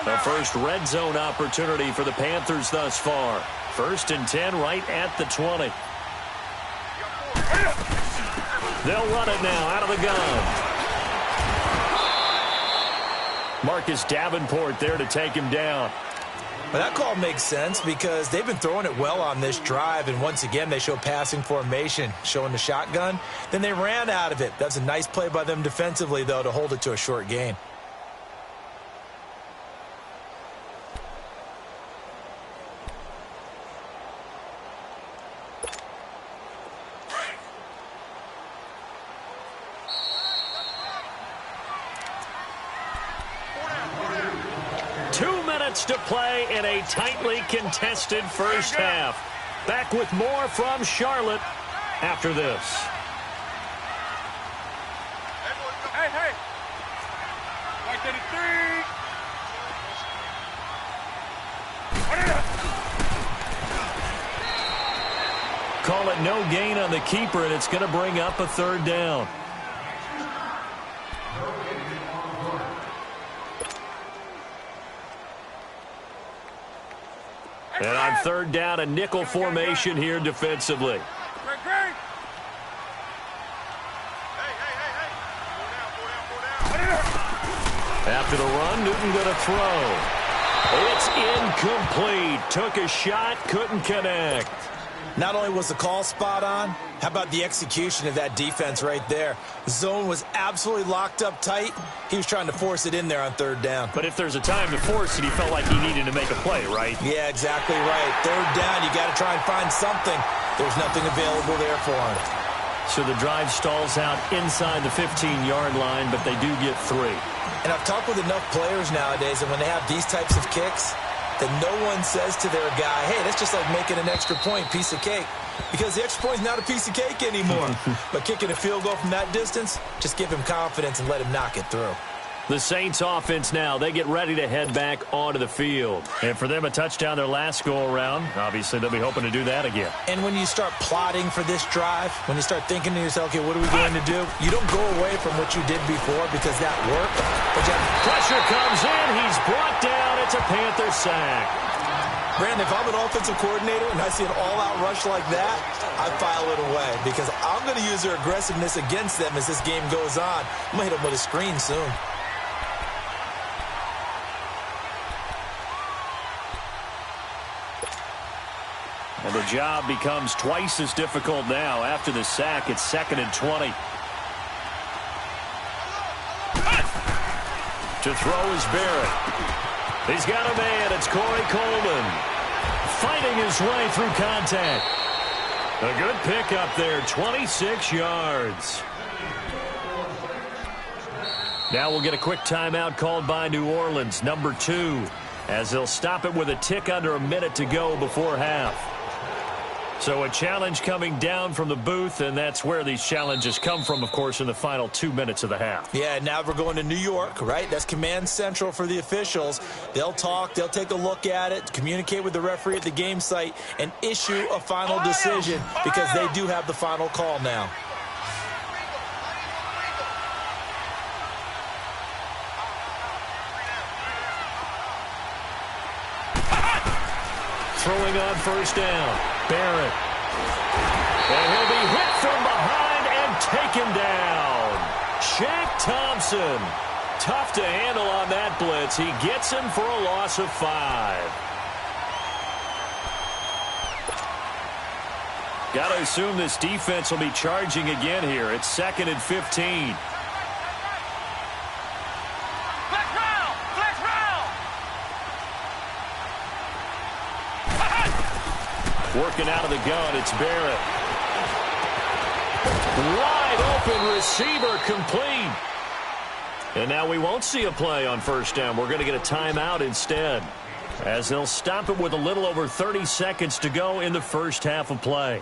The first red zone opportunity for the Panthers thus far. 1st and 10 right at the 20. They'll run it now out of the gun. Marcus Davenport there to take him down. Well, that call makes sense because they've been throwing it well on this drive, and once again they show passing formation, showing the shotgun. Then they ran out of it. That's a nice play by them defensively, though, to hold it to a short gain. To play in a tightly contested first half. Back with more from Charlotte after this. Hey. 133. Call it no gain on the keeper, and it's going to bring up a 3rd down. And on 3rd down, a nickel formation here defensively. After the run, Newton going to throw. It's incomplete. Took a shot, couldn't connect. Not only was the call spot on, how about the execution of that defense right there? The zone was absolutely locked up tight. He was trying to force it in there on 3rd down. But if there's a time to force it, he felt like he needed to make a play, right? Yeah, exactly right. 3rd down, you got to try and find something. There's nothing available there for him. So the drive stalls out inside the 15-yard line, but they do get 3. And I've talked with enough players nowadays that when they have these types of kicks, that no one says to their guy, hey, that's just like making an extra point, piece of cake. Because the extra point is not a piece of cake anymore. But kicking a field goal from that distance, just give him confidence and let him knock it through. The Saints offense now, they get ready to head back onto the field. And for them, a touchdown their last go-around. Obviously, they'll be hoping to do that again. And when you start plotting for this drive, when you start thinking to yourself, okay, what are we going to do? You don't go away from what you did before because that worked. But you have pressure comes in. He's brought down. It's a Panther sack. Brandon, if I'm an offensive coordinator and I see an all-out rush like that, I file it away because I'm going to use their aggressiveness against them as this game goes on. I'm going to hit them with a screen soon. And the job becomes twice as difficult now. After the sack, it's 2nd and 20. To throw is Barrett. He's got a man. It's Corey Coleman. Fighting his way through contact. A good pickup there, 26 yards. Now we'll get a quick timeout called by New Orleans, number 2, as they'll stop it with a tick under a minute to go before half. So a challenge coming down from the booth, and that's where these challenges come from, of course, in the final 2 minutes of the half. Yeah, now we're going to New York, right? That's command central for the officials. They'll talk, they'll take a look at it, communicate with the referee at the game site, and issue a final decision because they do have the final call now. Throwing on 1st down. Barrett. And he'll be hit from behind and taken down. Shaq Thompson. Tough to handle on that blitz. He gets him for a loss of 5. Got to assume this defense will be charging again here. It's 2nd and 15. Working out of the gun, it's Barrett. Wide open receiver complete. And now we won't see a play on 1st down. We're going to get a timeout instead, as they'll stop it with a little over 30 seconds to go in the first half of play.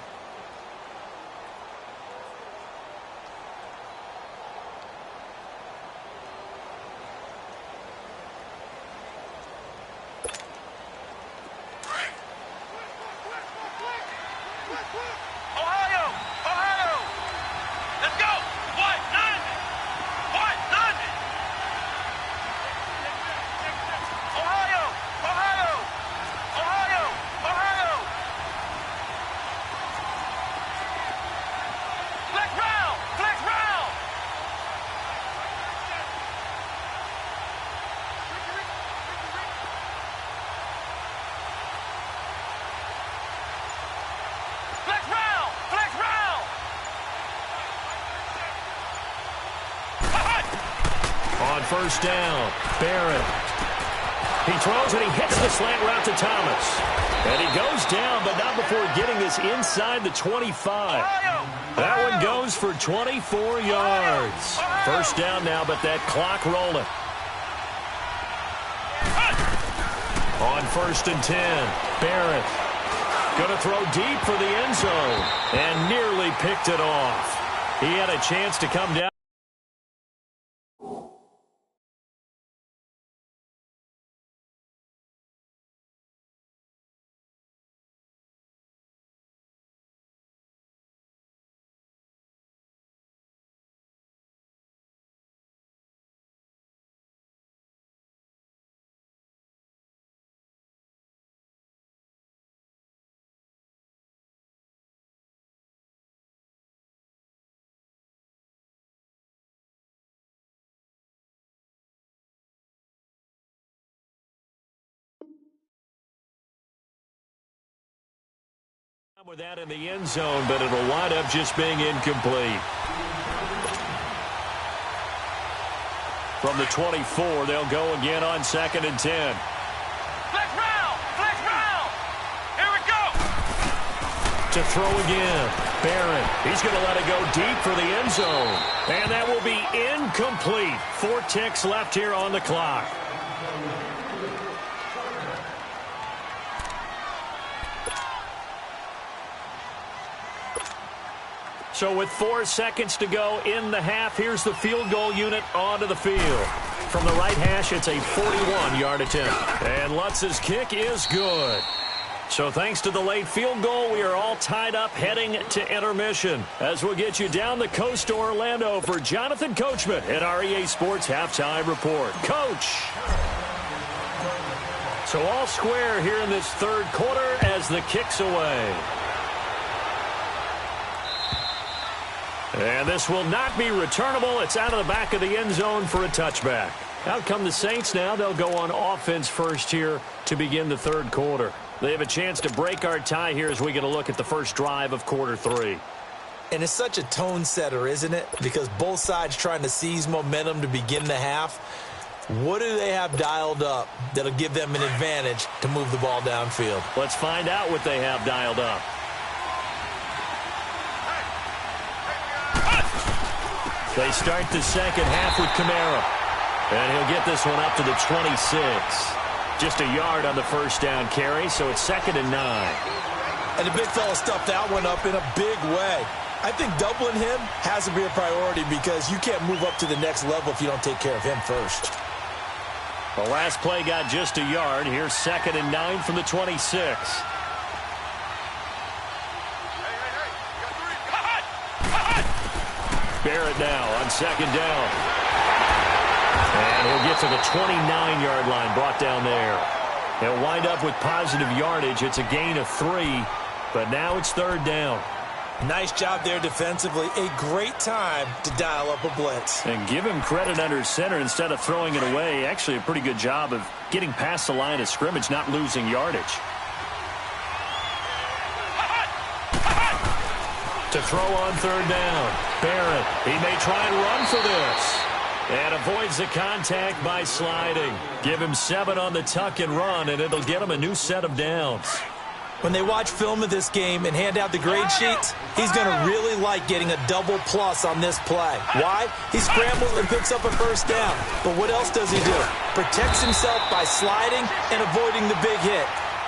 On first down, Barrett. He throws and he hits the slant route to Thomas. And he goes down, but not before getting this inside the 25. That one goes for 24 yards. First down now, but that clock rolling. On first and 10, Barrett. Going to throw deep for the end zone. And nearly picked it off. He had a chance to come down. With that in the end zone, but it'll wind up just being incomplete. From the 24, they'll go again on second and 10. Flex round! Flex round! Here we go! To throw again, Barrett. He's going to let it go deep for the end zone. And that will be incomplete. 4 ticks left here on the clock. So with 4 seconds to go in the half, here's the field goal unit onto the field. From the right hash, it's a 41-yard attempt. And Lutz's kick is good. So thanks to the late field goal, we are all tied up heading to intermission. As we'll get you down the coast to Orlando for Jonathan Coachman at our EA Sports Halftime Report. Coach! So all square here in this third quarter as the kick's away. And this will not be returnable. It's out of the back of the end zone for a touchback. Out come the Saints now. They'll go on offense first here to begin the third quarter. They have a chance to break our tie here as we get a look at the first drive of quarter 3. And it's such a tone setter, isn't it? Because both sides trying to seize momentum to begin the half. What do they have dialed up that'll give them an advantage to move the ball downfield? Let's find out what they have dialed up. They start the second half with Kamara. And he'll get this one up to the 26. Just a yard on the first down carry, so it's second and 9. And the big fella stuffed that one up in a big way. I think doubling him has to be a priority because you can't move up to the next level if you don't take care of him first. The last play got just a yard. Here's second and 9 from the 26. Barrett now on second down. And he'll get to the 29-yard line, brought down there. He'll wind up with positive yardage. It's a gain of 3, but now it's third down. Nice job there defensively. A great time to dial up a blitz. And give him credit under center instead of throwing it away. Actually a pretty good job of getting past the line of scrimmage, not losing yardage. To throw on third down, Barrett. He may try and run for this. And avoids the contact by sliding. Give him 7 on the tuck and run, and it'll get him a new set of downs. When they watch film of this game and hand out the grade sheets, he's going to really like getting a double plus on this play. Why? He scrambles and picks up a first down. But what else does he do? Protects himself by sliding and avoiding the big hit.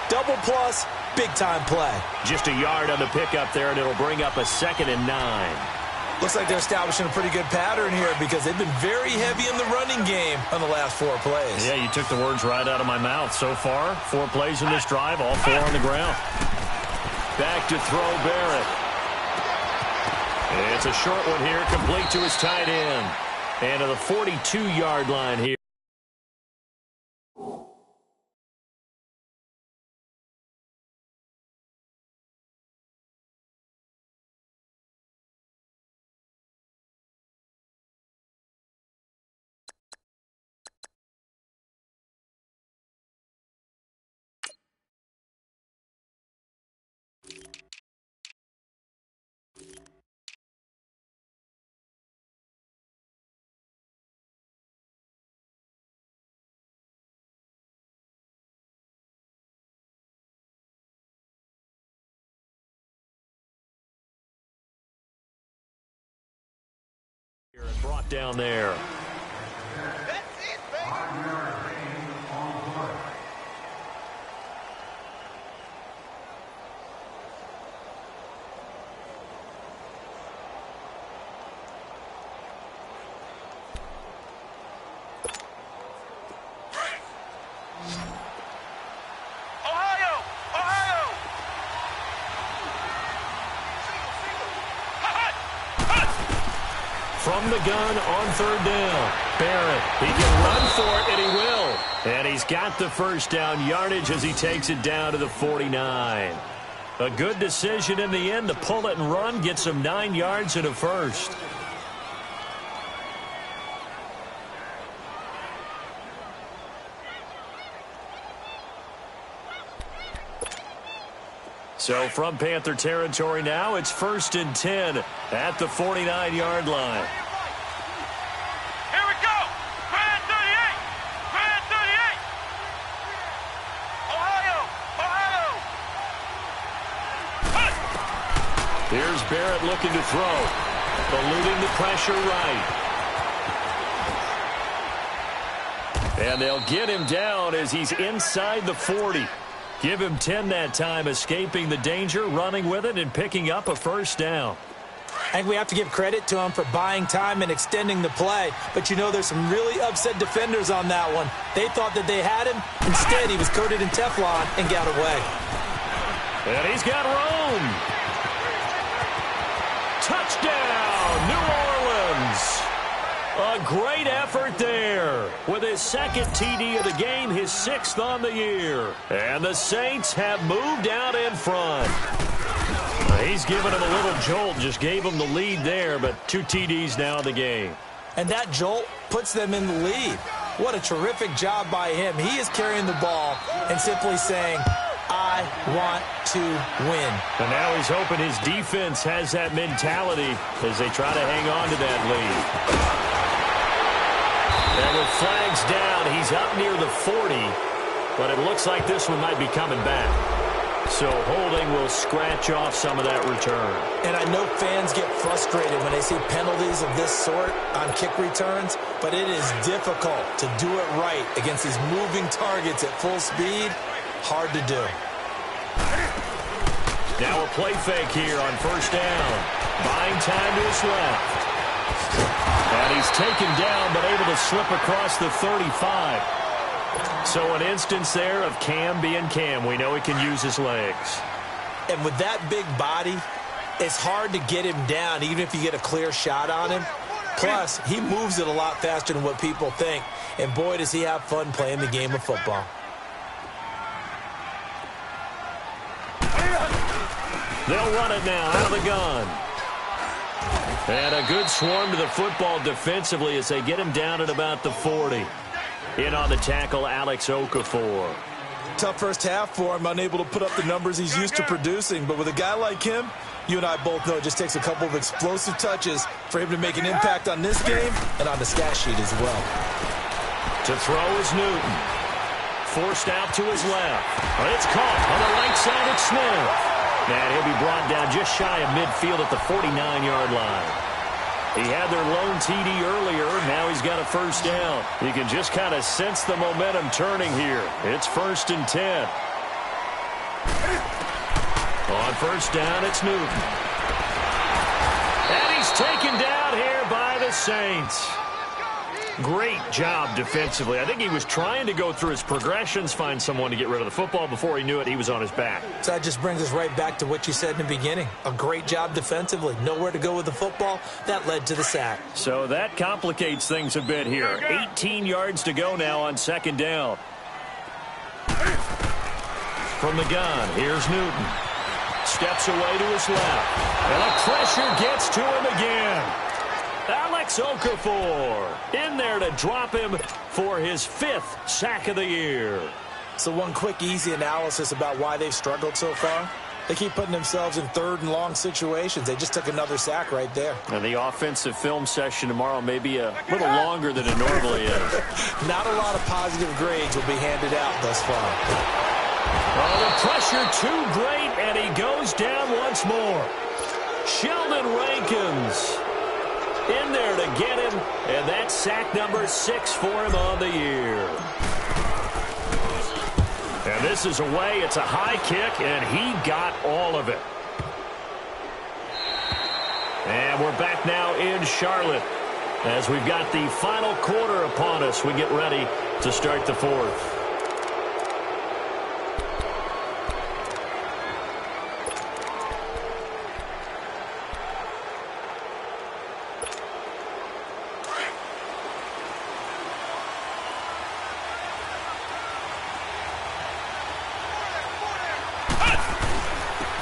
Double plus, big-time play. Just a yard on the pickup there, and it'll bring up a second and 9. Looks like they're establishing a pretty good pattern here because they've been very heavy in the running game on the last 4 plays. Yeah, you took the words right out of my mouth. So far, 4 plays in this drive, all 4 on the ground. Back to throw Barrett. It's a short one here, complete to his tight end. And to the 42-yard line here. fourth down there. From the gun on third down. Barrett, he can run for it, and he will. And he's got the first down yardage as he takes it down to the 49. A good decision in the end to pull it and run, get some 9 yards and a first. So from Panther territory now, it's 1st and 10 at the 49-yard line. Here we go. Grand 38. Grand 38. Ohio. Here's Barrett looking to throw. Eluding the pressure right. And they'll get him down as he's inside the 40. Give him 10 that time, escaping the danger, running with it, and picking up a first down. I think we have to give credit to him for buying time and extending the play. But, you know, there's some really upset defenders on that one. They thought that they had him. Instead, he was coated in Teflon and got away. And he's got room. Touchdown, New Orleans. A great effort there with his second TD of the game, his 6th on the year. And the Saints have moved out in front. He's given him a little jolt, just gave him the lead there, but 2 TDs now in the game. And that jolt puts them in the lead. What a terrific job by him. He is carrying the ball and simply saying, I want to win. And now he's hoping his defense has that mentality as they try to hang on to that lead. And with flags down, he's up near the 40, but it looks like this one might be coming back. So holding will scratch off some of that return. And I know fans get frustrated when they see penalties of this sort on kick returns, but it is difficult to do it right against these moving targets at full speed. Hard to do. Now a play fake here on first down. Buying time to his left. And he's taken down, but able to slip across the 35. So an instance there of Cam being Cam. We know he can use his legs. And with that big body, it's hard to get him down, even if you get a clear shot on him. Plus, he moves it a lot faster than what people think. And boy, does he have fun playing the game of football. They'll run it now out of the gun. And a good swarm to the football defensively as they get him down at about the 40. In on the tackle, Alex Okafor. Tough first half for him, unable to put up the numbers he's used to producing. But with a guy like him, you and I both know it just takes a couple of explosive touches for him to make an impact on this game and on the stat sheet as well. To throw is Newton. Forced out to his left. But it's caught on the right side at Smith. And he'll be brought down just shy of midfield at the 49-yard line. He had their lone TD earlier. Now he's got a first down. You can just kind of sense the momentum turning here. It's 1st and 10. On first down, it's Newton. And he's taken down here by the Saints. Great job defensively. I think he was trying to go through his progressions, find someone to get rid of the football. Before he knew it, he was on his back. So that just brings us right back to what you said in the beginning. A great job defensively. Nowhere to go with the football. That led to the sack. So that complicates things a bit here. 18 yards to go now on second down. From the gun, here's Newton. Steps away to his left. And the pressure gets to him again. Alex Okafor in there to drop him for his 5th sack of the year. So one quick, easy analysis about why they've struggled so far. They keep putting themselves in 3rd and long situations. They just took another sack right there. And the offensive film session tomorrow may be a little longer than it normally is. Not a lot of positive grades will be handed out thus far. Oh, the pressure too great, and he goes down once more. Sheldon Rankins in there to get him, and that's sack number 6 for him on the year. And this is away. It's a high kick, and he got all of it. And we're back now in Charlotte as we've got the final quarter upon us. We get ready to start the fourth.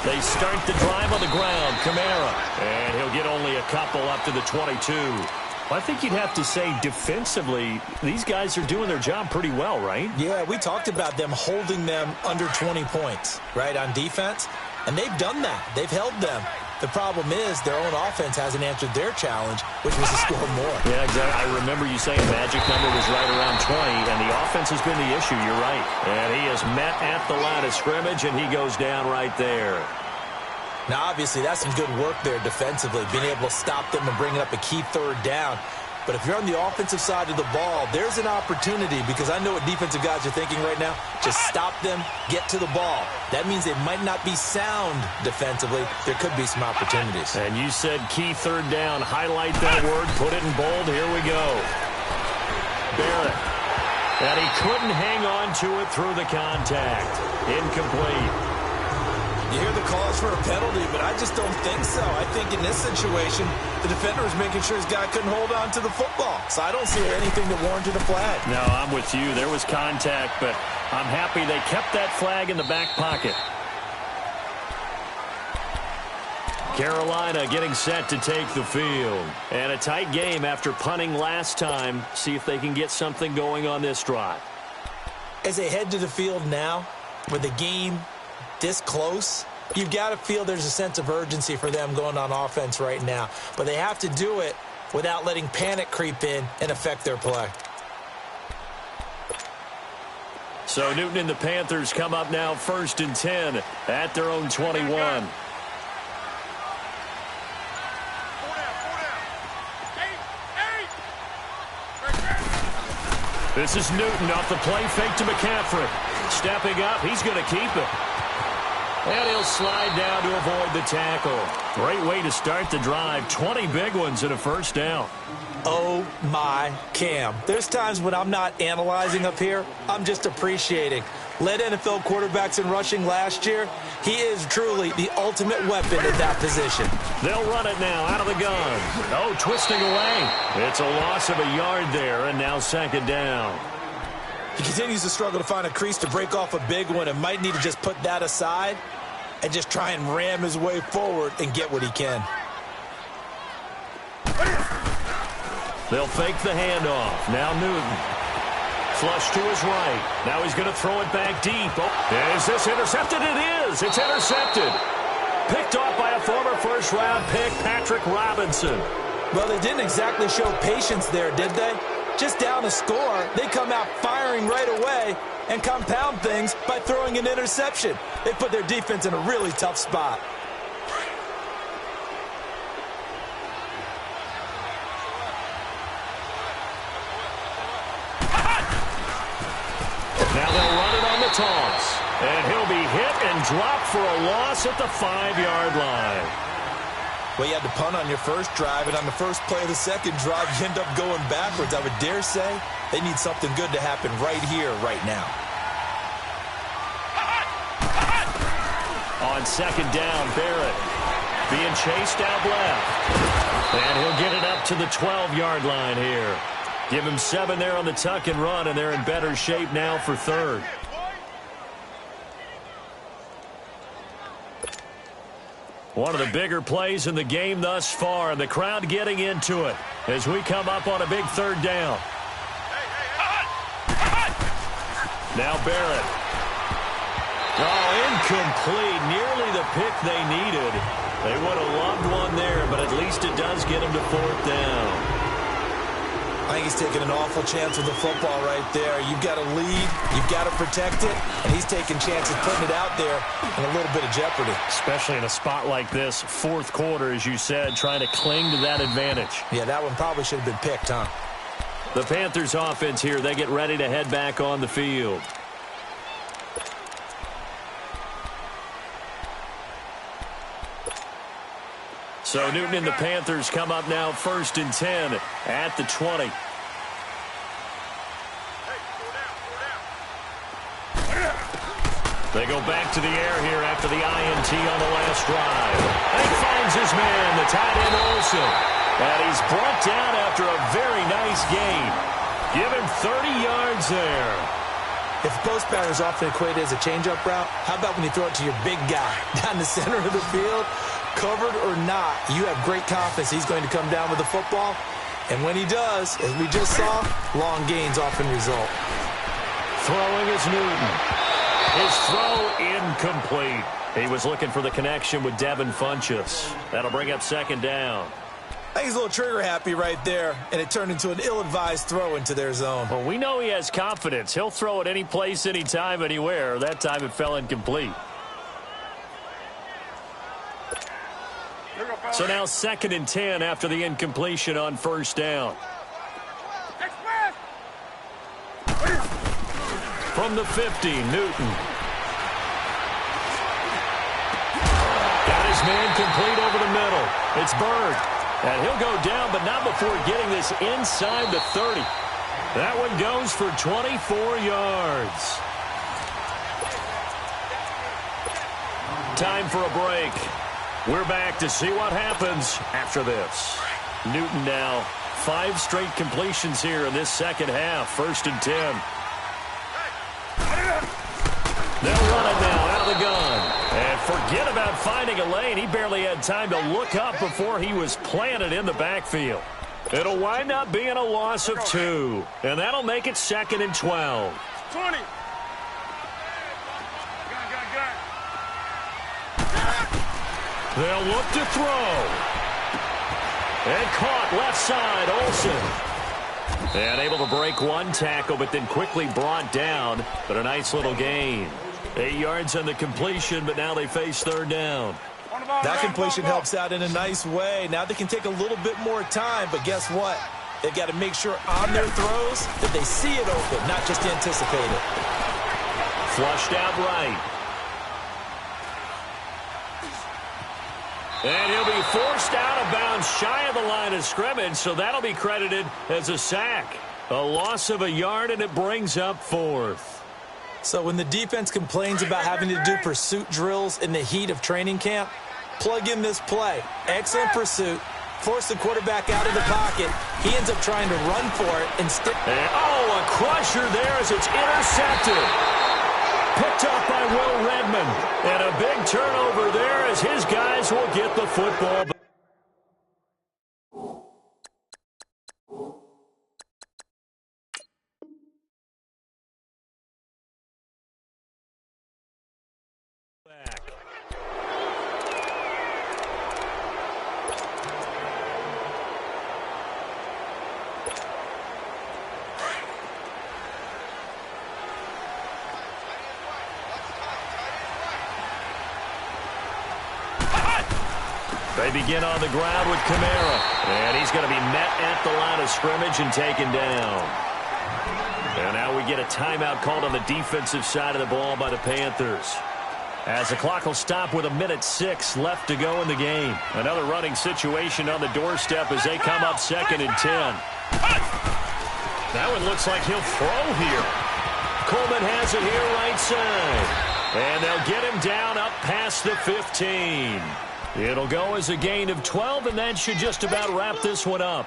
They start the drive on the ground. Kamara. And he'll get only a couple up to the 22. I think you'd have to say defensively, these guys are doing their job pretty well, right? Yeah, we talked about them holding them under 20 points, right, on defense. And they've done that. They've held them. The problem is their own offense hasn't answered their challenge, which was to score more. Yeah, exactly. I remember you saying magic number was right around 20, and the offense has been the issue. You're right. And he is met at the line of scrimmage, and he goes down right there. Now, obviously, that's some good work there defensively, being able to stop them and bringing up a key third down. But if you're on the offensive side of the ball, there's an opportunity, because I know what defensive guys are thinking right now. Just stop them, get to the ball. That means they might not be sound defensively. There could be some opportunities. And you said key third down. Highlight that word. Put it in bold. Here we go. Barrett. And he couldn't hang on to it through the contact. Incomplete. You hear the calls for a penalty, but I just don't think so. I think in this situation, the defender was making sure his guy couldn't hold on to the football. So I don't see anything that warranted a flag. No, I'm with you. There was contact, but I'm happy they kept that flag in the back pocket. Carolina getting set to take the field. And a tight game after punting last time. See if they can get something going on this drive. As they head to the field now, with the game this close, you've got to feel there's a sense of urgency for them going on offense right now. But they have to do it without letting panic creep in and affect their play. So Newton and the Panthers come up now 1st and 10 at their own 21. This is Newton off the play fake to McCaffrey. Stepping up, he's going to keep it. And he'll slide down to avoid the tackle. Great way to start the drive. 20 big ones and a first down. Oh, my Cam. There's times when I'm not analyzing up here. I'm just appreciating. Led NFL quarterbacks in rushing last year. He is truly the ultimate weapon at that position. They'll run it now out of the gun. Oh, twisting away. It's a loss of a yard there, and now 2nd down. He continues to struggle to find a crease to break off a big one and might need to just put that aside and just try and ram his way forward and get what he can. They'll fake the handoff. Now Newton. Flush to his right. Now he's going to throw it back deep. Oh, is this intercepted? It is. It's intercepted. Picked off by a former first-round pick, Patrick Robinson. Well, they didn't exactly show patience there, did they? Just down a score, they come out firing right away and compound things by throwing an interception. They put their defense in a really tough spot. Now they'll run it on the toss. And he'll be hit and dropped for a loss at the 5-yard line. Well, you had to punt on your first drive, and on the first play of the second drive, you end up going backwards. I would dare say they need something good to happen right here, right now. On 2nd down, Barrett being chased out left. And he'll get it up to the 12-yard line here. Give him 7 there on the tuck and run, and they're in better shape now for 3rd. One of the bigger plays in the game thus far, and the crowd getting into it as we come up on a big 3rd down. Now Barrett. Oh, incomplete. Nearly the pick they needed. They would have loved one there, but at least it does get them to 4th down. I think he's taking an awful chance with the football right there. You've got to lead, you've got to protect it, and he's taking chances putting it out there in a little bit of jeopardy. Especially in a spot like this, fourth quarter, as you said, trying to cling to that advantage. Yeah, that one probably should have been picked, huh? The Panthers offense here, they get ready to head back on the field. So Newton and the Panthers come up now 1st and 10 at the 20. They go back to the air here after the INT on the last drive. And he finds his man, the tight end Olsen. And he's brought down after a very nice gain. Give him 30 yards there. If post pattern is often equated as a change-up route, how about when you throw it to your big guy down the center of the field? Covered or not, you have great confidence he's going to come down with the football. And when he does, as we just saw, long gains often result. Throwing is Newton. His throw incomplete. He was looking for the connection with Devin Funchess. That'll bring up 2nd down. I think he's a little trigger happy right there, and it turned into an ill-advised throw into their zone. Well, we know he has confidence. He'll throw it any place, anytime, anywhere. That time it fell incomplete. So now 2nd and 10 after the incompletion on 1st down. From the 50, Newton. Got his man complete over the middle. It's Bird. And he'll go down, but not before getting this inside the 30. That one goes for 24 yards. Time for a break. We're back to see what happens after this. Newton now 5 straight completions here in this second half. 1st and 10. They'll run it now out of the gun. And forget about finding a lane. He barely had time to look up before he was planted in the backfield. It'll wind up being a loss of 2. And that'll make it 2nd and 12. 20. They'll look to throw. And caught left side, Olsen. And able to break one tackle, but then quickly brought down. But a nice little gain. 8 yards on the completion, but now they face 3rd down. That completion helps out in a nice way. Now they can take a little bit more time, but guess what? They've got to make sure on their throws that they see it open, not just anticipate it. Flushed out right. And he'll be forced out of bounds shy of the line of scrimmage, so that'll be credited as a sack. A loss of a yard, and it brings up 4th. So when the defense complains about having to do pursuit drills in the heat of training camp, plug in this play. Excellent pursuit. Force the quarterback out of the pocket. He ends up trying to run for it instead. Oh, a crusher there as it's intercepted. Picked up by Will Redmond. And a big turnover there as his guys will get the football back. They begin on the ground with Kamara. And he's going to be met at the line of scrimmage and taken down. And now we get a timeout called on the defensive side of the ball by the Panthers. As the clock will stop with 1:06 left to go in the game. Another running situation on the doorstep as they come up 2nd and 10. That one looks like he'll throw here. Coleman has it here right side. And they'll get him down up past the 15. It'll go as a gain of 12, and that should just about wrap this one up.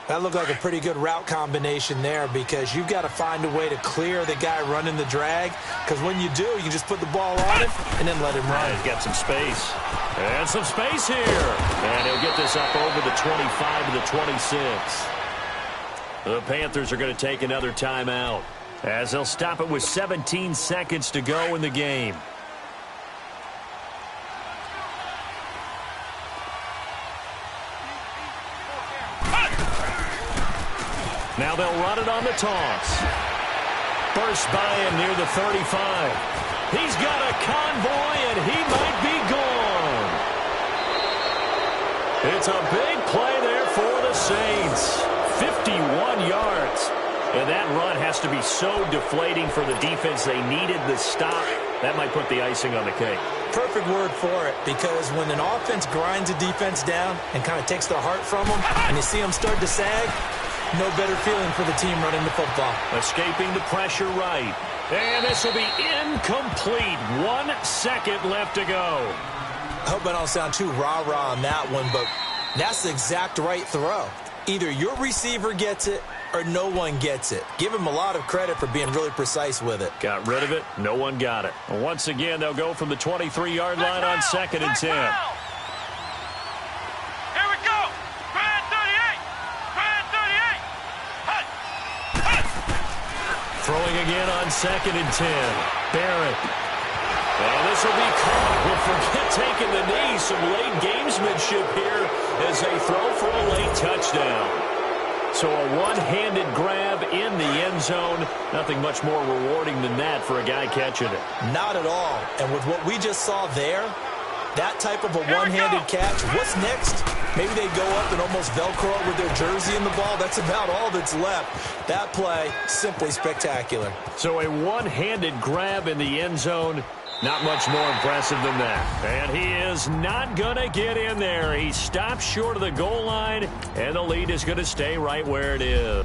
That looked like a pretty good route combination there because you've got to find a way to clear the guy running the drag, because when you do, you just put the ball on it and then let him run. He's got some space. And some space here. And he'll get this up over the 25 to the 26. The Panthers are going to take another timeout as they'll stop it with 17 seconds to go in the game. Now they'll run it on the toss. Burst by him near the 35. He's got a convoy, and he might be gone. It's a big play there for the Saints. 51 yards. And that run has to be so deflating for the defense. They needed the stop. That might put the icing on the cake. Perfect word for it, because when an offense grinds a defense down and kind of takes their heart from them, and you see them start to sag, no better feeling for the team running the football. Escaping the pressure right. And this will be incomplete. 1 second left to go. I hope I don't sound too rah-rah on that one, but that's the exact right throw. Either your receiver gets it or no one gets it. Give him a lot of credit for being really precise with it. Got rid of it. No one got it. Once again, they'll go from the 23-yard line on 2nd and 10. Here we go. Grand 38. Grand 38. Hut. Hut. Throwing again on 2nd and 10. Barrett. And this will be caught. Well, forget taking the knee. Some late gamesmanship here as they throw for a late touchdown. So a one-handed grab in the end zone. Nothing much more rewarding than that for a guy catching it. Not at all. And with what we just saw there, that type of a one-handed catch, what's next? Maybe they go up and almost Velcro with their jersey in the ball. That's about all that's left. That play, simply spectacular. So a one-handed grab in the end zone. Not much more impressive than that. And he is not going to get in there. He stops short of the goal line, and the lead is going to stay right where it is.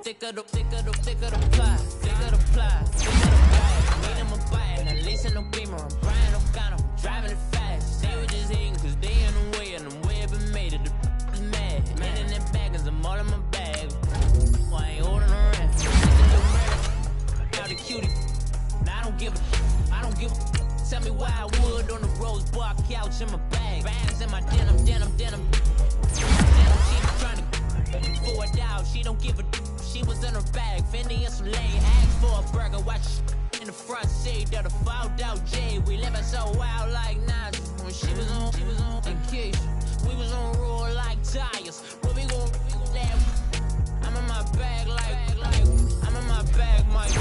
Thicker the pie, thicker the pie, made him a bite, now listen no beamer, I'm Brian O'Connor, driving it fast, they were just hating cause they in the way, and the way I've been made it, the is mad, man in them baggins, I'm all in my bag, I ain't holding around, now the cutie, now I don't give a, tell me why I would on the rose bar couch in my bag, bands in my denim, she trying to forward out, she don't give a. She was in her bag, Fendi and some lane. Asked for a burger, watch in the front seat of the fouled out J. We living so wild like Nas. When she was on vacation, we was on roll like tires. Where we gon' I'm in my bag like I'm in my bag, Mike.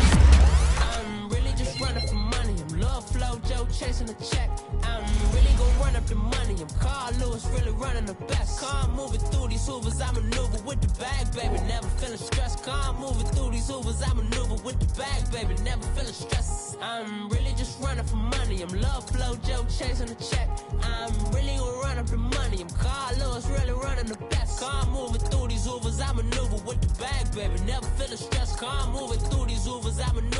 I'm really just running for money. I'm love flow, Joe chasing the check. I'm really gon' run up the money. I'm Carl Lewis, really running the best. Car moving through these hoovers, I maneuver with the bag, baby. Never feeling stressed. Car moving through these hoovers, I maneuver with the bag, baby. Never feeling stressed. I'm really just running for money. I'm love flow, Joe chasing the check. I'm really gon' run up the money. I'm Carl Lewis, really running the best. Car moving through these hoovers, I maneuver with the bag, baby. Never feeling stressed. Car moving through these hoovers, I maneuver.